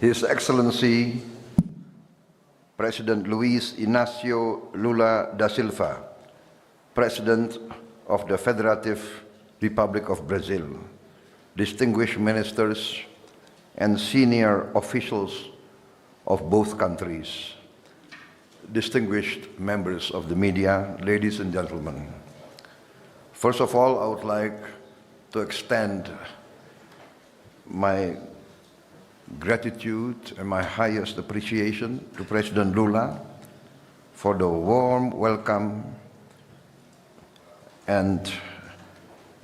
His Excellency President Luiz Inácio Lula da Silva, President of the Federative Republic of Brazil, distinguished ministers and senior officials of both countries, distinguished members of the media, ladies and gentlemen. First of all, I would like to extend my gratitude and my highest appreciation to President Lula for the warm welcome and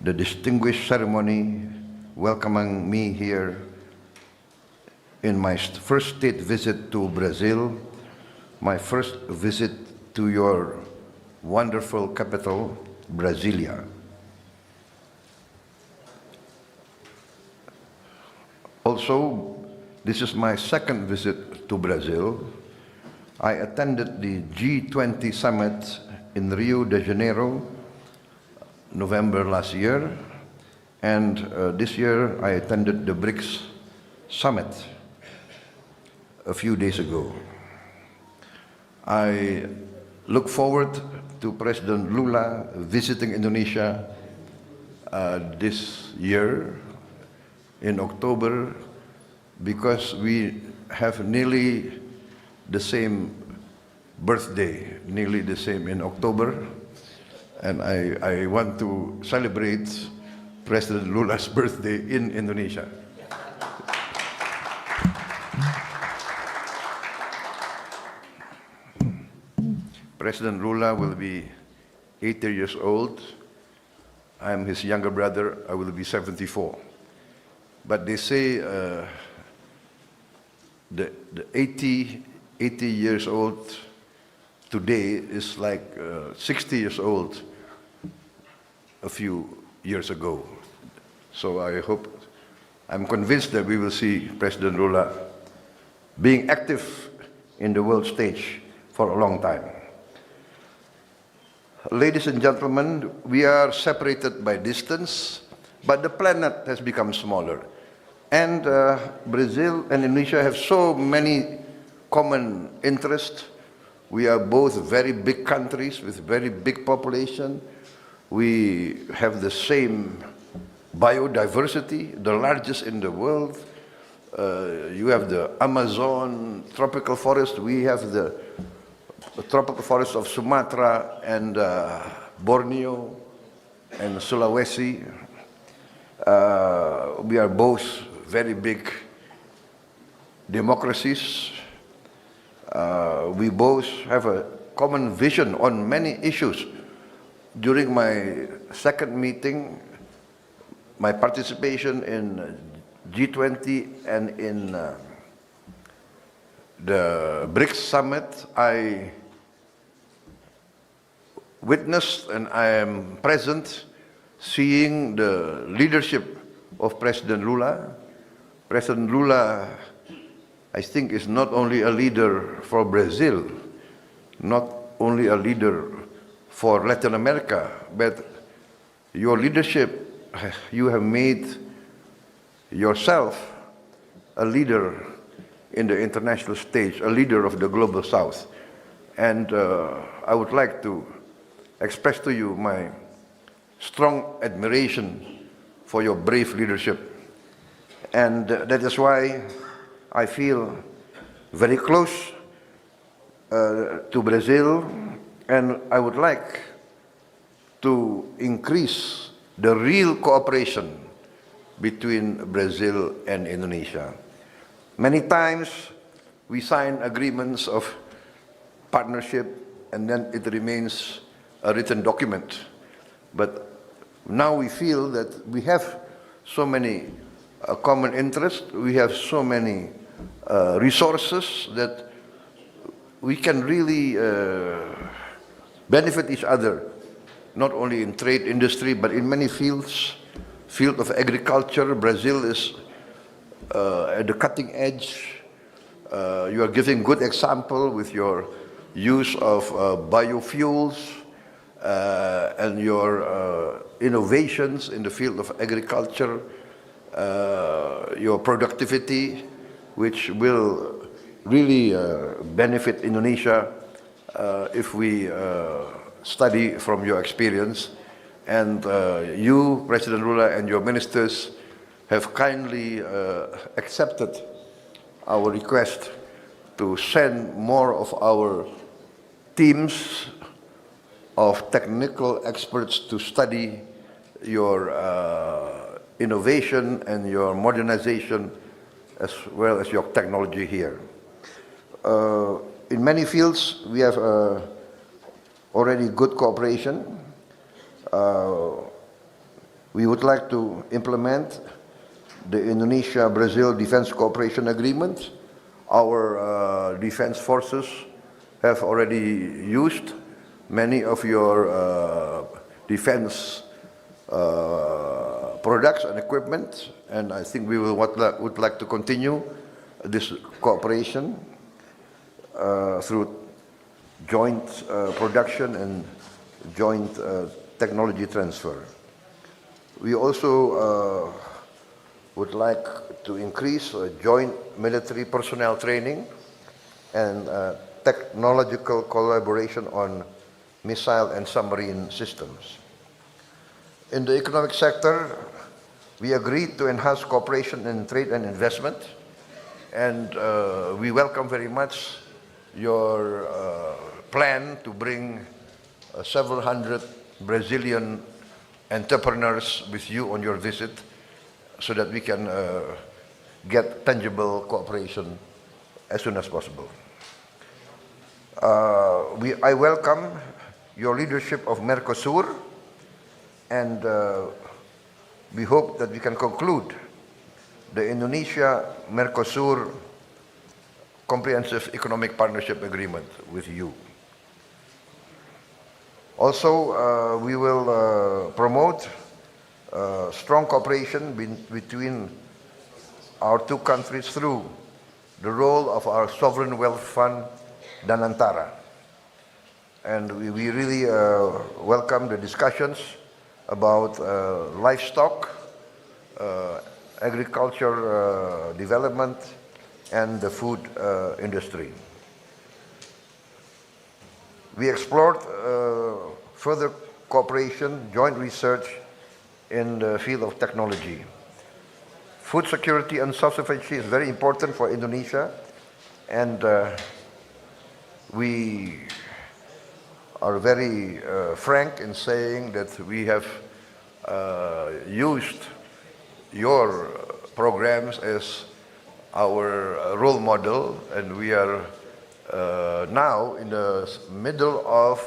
the distinguished ceremony welcoming me here in my first state visit to Brazil, my first visit to your wonderful capital, Brasilia. Also, this is my second visit to Brazil. I attended the G20 summit in Rio de Janeiro, November last year, and this year I attended the BRICS summit a few days ago. I look forward to President Lula visiting Indonesia this year in October, because we have nearly the same birthday, nearly the same in October, and I want to celebrate President Lula's birthday in Indonesia. President Lula will be 80 years old. I am his younger brother. I will be 74. But they say the 80 years old today is like 60 years old a few years ago. So I'm convinced that we will see President Lula being active in the world stage for a long time. Ladies and gentlemen, we are separated by distance, but the planet has become smaller. And Brazil and Indonesia have so many common interests. We are both very big countries with very big population. We have the same biodiversity, the largest in the world. You have the Amazon tropical forest. We have the tropical forest of Sumatra and Borneo and Sulawesi. We are both very big democracies. We both have a common vision on many issues. During my second meeting, my participation in G20 and in the BRICS summit, I witnessed and I am present seeing the leadership of President Lula. President Lula, I think, is not only a leader for Brazil, not only a leader for Latin America, but your leadership, you have made yourself a leader in the international stage, a leader of the global South. And I would like to express to you my strong admiration for your brave leadership. And that is why I feel very close to Brazil, and I would like to increase the real cooperation between Brazil and Indonesia. Many times we sign agreements of partnership and then it remains a written document. But now we feel that we have so many common interests, we have so many resources that we can really benefit each other, not only in trade industry, but in many fields. Field of agriculture, Brazil is at the cutting edge. You are giving good example with your use of biofuels and your innovations in the field of agriculture, your productivity. which will really benefit Indonesia if we study from your experience. And you, President Lula, and your ministers have kindly accepted our request to send more of our teams of technical experts to study your innovation and your modernization as well as your technology here. In many fields, we have already good cooperation. We would like to implement the Indonesia-Brazil Defense Cooperation Agreement. Our defense forces have already used many of your defense products and equipment, and I think we would like to continue this cooperation through joint production and joint technology transfer. We also would like to increase joint military personnel training and technological collaboration on missile and submarine systems. In the economic sector, we agreed to enhance cooperation in trade and investment, and we welcome very much your plan to bring several hundred Brazilian entrepreneurs with you on your visit so that we can get tangible cooperation as soon as possible. I welcome your leadership of Mercosur, and we hope that we can conclude the Indonesia-Mercosur Comprehensive Economic Partnership Agreement with you. Also, we will promote strong cooperation between our two countries through the role of our Sovereign Wealth Fund, Danantara. And we really welcome the discussions about livestock, agriculture development, and the food industry. We explored further cooperation, joint research in the field of technology. Food security and self-sufficiency is very important for Indonesia, and we are very frank in saying that we have used your programs as our role model, and we are now in the middle of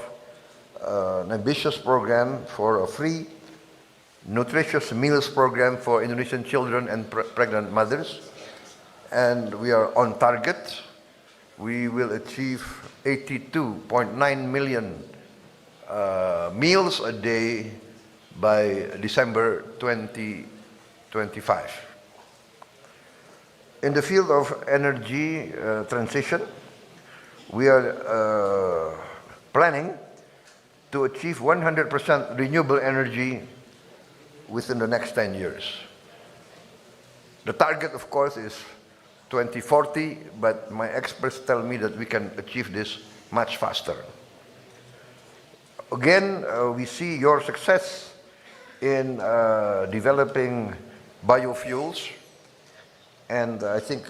an ambitious program for a free nutritious meals program for Indonesian children and pregnant mothers, and we are on target. We will achieve 82.9 million meals a day by December 2025. In the field of energy transition, we are planning to achieve 100% renewable energy within the next 10 years. The target, of course, is 2040, but my experts tell me that we can achieve this much faster. Again, we see your success in developing biofuels, and I think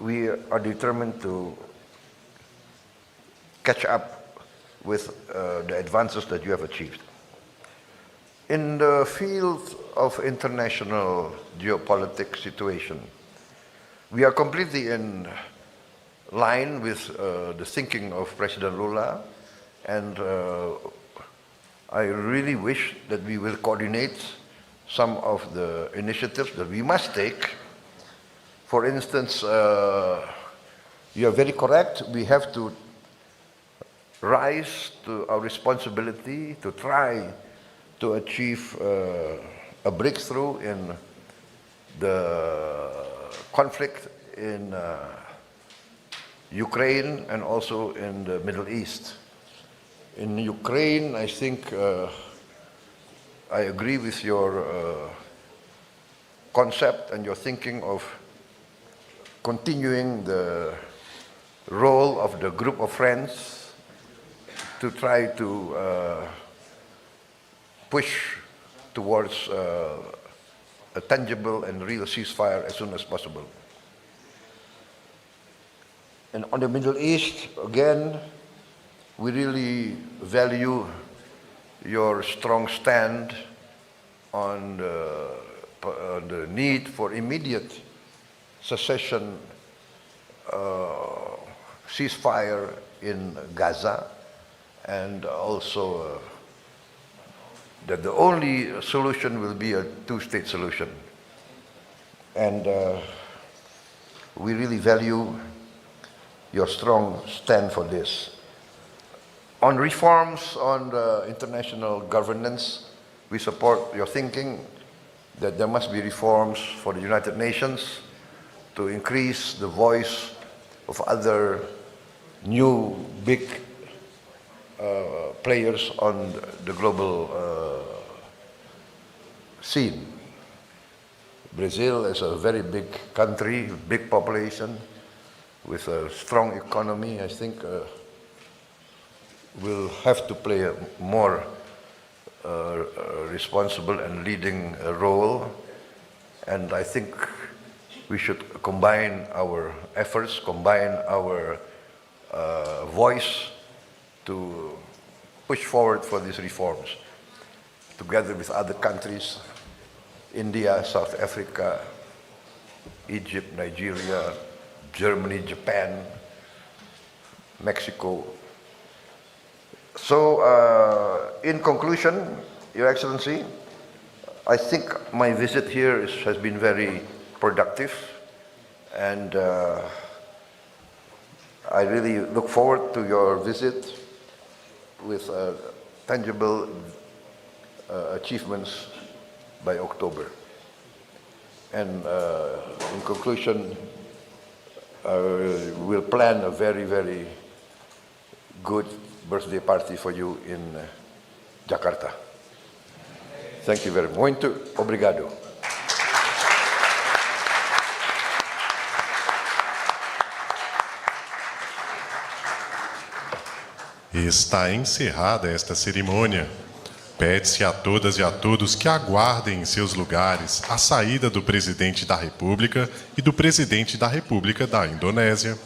we are determined to catch up with the advances that you have achieved. In the field of international geopolitics situation, we are completely in line with the thinking of President Lula, and I really wish that we will coordinate some of the initiatives that we must take. For instance, you are very correct, we have to rise to our responsibility to try to achieve a breakthrough in the conflict in Ukraine and also in the Middle East. In Ukraine, I think I agree with your concept and your thinking of continuing the role of the group of friends to try to push towards a tangible and real ceasefire as soon as possible. And on the Middle East, again, we really value your strong stand on the need for immediate cessation, ceasefire in Gaza, and also that the only solution will be a two-state solution. And we really value your strong stand for this. On reforms on the international governance, we support your thinking that there must be reforms for the United Nations to increase the voice of other new big players on the global scene. Brazil is a very big country, big population, with a strong economy. I think will have to play a more responsible and leading role. And I think we should combine our efforts, combine our voice to push forward for these reforms, together with other countries, India, South Africa, Egypt, Nigeria, Germany, Japan, Mexico. So, in conclusion, Your Excellency, I think my visit here has been very productive, and I really look forward to your visit with tangible achievements by October. And in conclusion, we'll plan a very, very good birthday party for you in Jakarta. Thank you very much. Muito obrigado. Está encerrada esta cerimônia. Pede-se a todas e a todos que aguardem em seus lugares a saída do Presidente da República e do Presidente da República da Indonésia.